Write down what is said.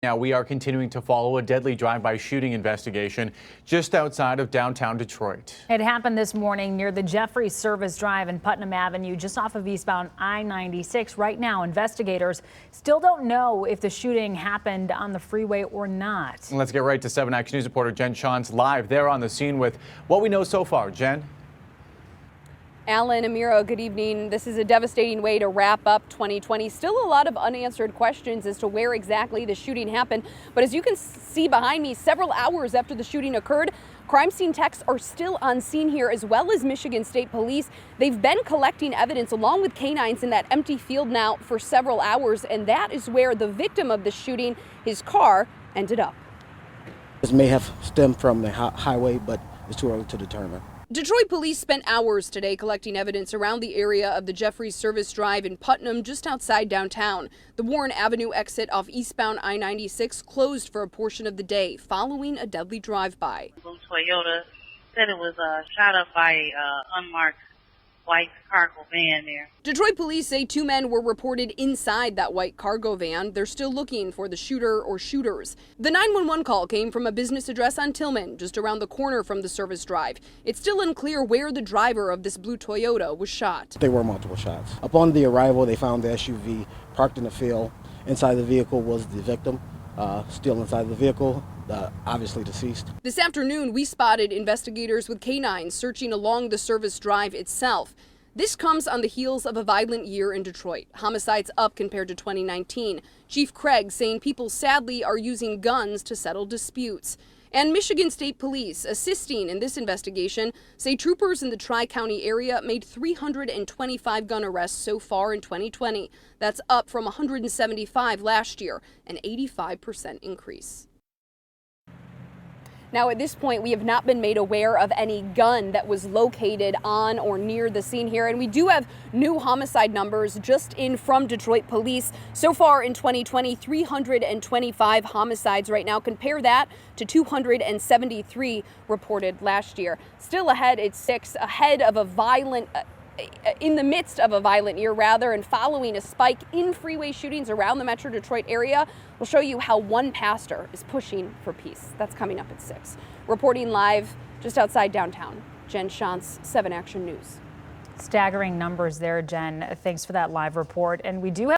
Now, we are continuing to follow a deadly drive-by shooting investigation just outside of downtown Detroit. It happened this morning near the Jeffries Service Drive and Putnam Avenue, just off of eastbound I-96. Right now, investigators still don't know if the shooting happened on the freeway or not. Let's get right to 7 Action News reporter Jen Shantz live there on the scene with what we know so far. Jen? Alan, Amira, good evening. This is a devastating way to wrap up 2020. Still a lot of unanswered questions as to where exactly the shooting happened. But as you can see behind me, several hours after the shooting occurred, crime scene techs are still on scene here, as well as Michigan State Police. They've been collecting evidence along with canines in that empty field now for several hours. And that is where the victim of the shooting, his car, ended up. This may have stemmed from the highway, but it's too early to determine. Detroit police spent hours today collecting evidence around the area of the Jeffries Service Drive in Putnam, just outside downtown. The Warren Avenue exit off eastbound I-96 closed for a portion of the day following a deadly drive-by. Blue Toyota said it was shot up by a unmarked white cargo van there. Detroit police say 2 men were reported inside that white cargo van. They're still looking for the shooter or shooters. The 911 call came from a business address on Tillman, just around the corner from the service drive. It's still unclear where the driver of this blue Toyota was shot. There were multiple shots. Upon the arrival, they found the SUV parked in the field. Inside the vehicle was the victim, still inside the vehicle. Obviously deceased. This afternoon, we spotted investigators with canines searching along the service drive itself. This comes on the heels of a violent year in Detroit. Homicides up compared to 2019. Chief Craig saying people sadly are using guns to settle disputes. And Michigan State Police, assisting in this investigation, say troopers in the Tri-County area made 325 gun arrests so far in 2020. That's up from 175 last year, an 85% increase. Now, at this point, we have not been made aware of any gun that was located on or near the scene here. And we do have new homicide numbers just in from Detroit police. So far in 2020, 325 homicides right now. Compare that to 273 reported last year. Still ahead, it's 6 ahead of a violent in the midst of a violent year, and following a spike in freeway shootings around the Metro Detroit area. We'll show you how one pastor is pushing for peace. That's coming up at 6. Reporting live just outside downtown, Jen Shantz, 7 Action News. Staggering numbers there, Jen. Thanks for that live report. And we do have